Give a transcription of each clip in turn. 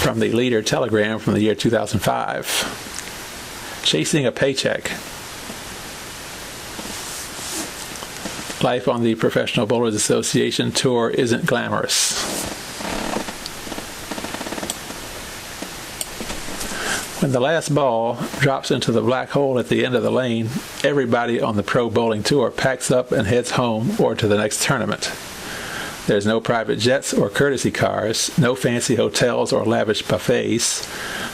from the Leader Telegram from the year 2005. Chasing a paycheck. Life on the Professional Bowlers Association tour isn't glamorous. When the last ball drops into the black hole at the end of the lane, everybody on the Pro Bowling Tour packs up and heads home or to the next tournament. There's no private jets or courtesy cars, no fancy hotels or lavish buffets,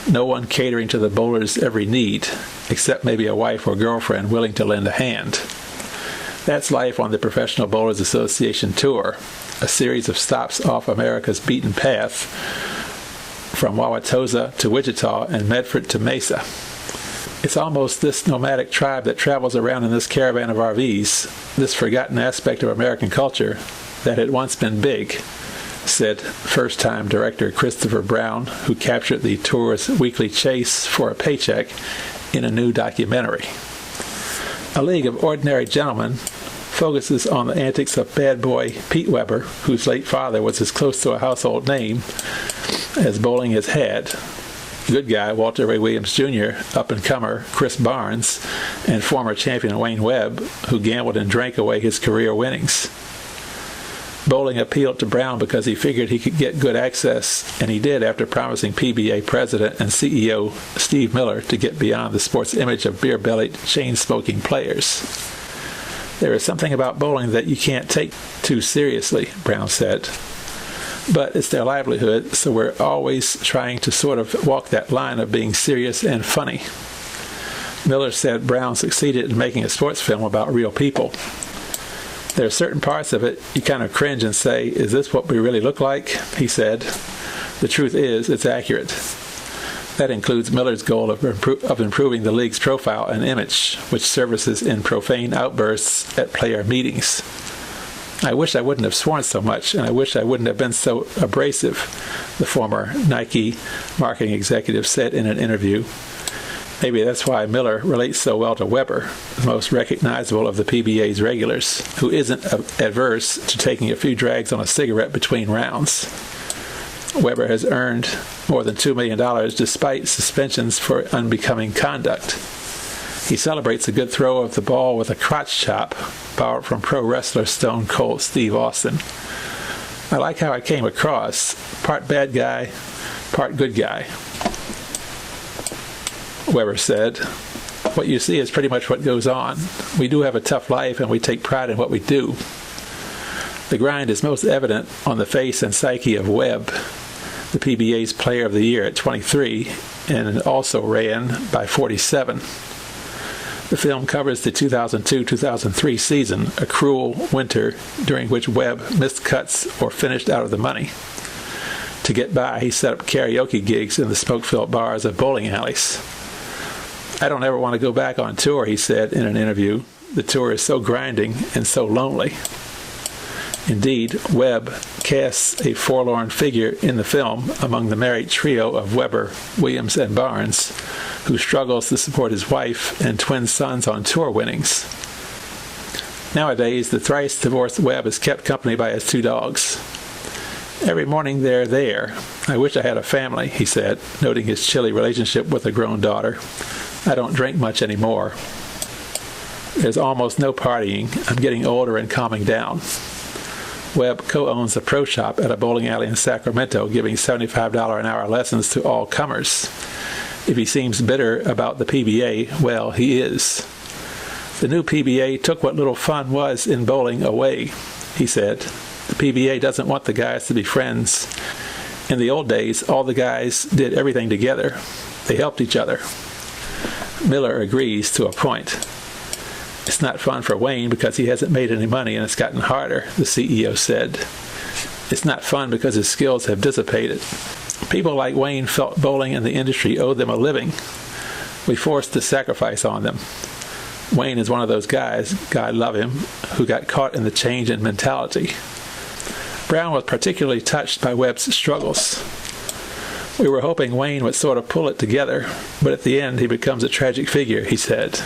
no one catering to the bowler's every need, except maybe a wife or girlfriend willing to lend a hand. That's life on the Professional Bowlers Association Tour, a series of stops off America's beaten path, from Wauwatosa to Wichita and Medford to Mesa. It's almost this nomadic tribe that travels around in this caravan of RVs, this forgotten aspect of American culture that had once been big, said first-time director Christopher Brown, who captured the tour's weekly chase for a paycheck in a new documentary. A League of Ordinary Gentlemen focuses on the antics of bad boy Pete Weber, whose late father was as close to a household name as bowling has had. Good guy Walter Ray Williams Jr., up-and-comer Chris Barnes, and former champion Wayne Webb, who gambled and drank away his career winnings. Bowling appealed to Brown because he figured he could get good access, and he did after promising PBA president and CEO Steve Miller to get beyond the sports image of beer-bellied, chain-smoking players. There is something about bowling that you can't take too seriously, Brown said. But it's their livelihood, so we're always trying to sort of walk that line of being serious and funny. Miller said Brown succeeded in making a sports film about real people. There are certain parts of it you kind of cringe and say, is this what we really look like? He said. The truth is, it's accurate. That includes Miller's goal of improving the league's profile and image, which surfaces in profane outbursts at player meetings. I wish I wouldn't have sworn so much, and I wish I wouldn't have been so abrasive, the former Nike marketing executive said in an interview. Maybe that's why Miller relates so well to Weber, the most recognizable of the PBA's regulars, who isn't adverse to taking a few drags on a cigarette between rounds. Weber has earned more than $2 million despite suspensions for unbecoming conduct. He celebrates a good throw of the ball with a crotch chop, borrowed from pro wrestler Stone Cold Steve Austin. I like how I came across, part bad guy, part good guy. Weber said, what you see is pretty much what goes on. We do have a tough life and we take pride in what we do. The grind is most evident on the face and psyche of Webb, the PBA's Player of the Year at 23 and also ran by 47. The film covers the 2002-2003 season, a cruel winter during which Webb missed cuts or finished out of the money. To get by, he set up karaoke gigs in the smoke-filled bars of bowling alleys. I don't ever want to go back on tour, he said in an interview. The tour is so grinding and so lonely. Indeed, Webb casts a forlorn figure in the film among the married trio of Weber, Williams, and Barnes, who struggles to support his wife and twin sons on tour winnings. Nowadays, the thrice-divorced Webb is kept company by his two dogs. Every morning they're there. I wish I had a family, he said, noting his chilly relationship with a grown daughter. I don't drink much anymore. There's almost no partying. I'm getting older and calming down. Webb co-owns a pro shop at a bowling alley in Sacramento, giving $75 an hour lessons to all comers. If he seems bitter about the PBA, well, he is. The new PBA took what little fun was in bowling away, he said. The PBA doesn't want the guys to be friends. In the old days, all the guys did everything together. They helped each other. Miller agrees to a point. It's not fun for Wayne because he hasn't made any money and it's gotten harder, the CEO said. It's not fun because his skills have dissipated. People like Wayne felt bowling and the industry owed them a living. We forced the sacrifice on them. Wayne is one of those guys, God love him, who got caught in the change in mentality. Brown was particularly touched by Webb's struggles. We were hoping Wayne would sort of pull it together, but at the end he becomes a tragic figure, he said.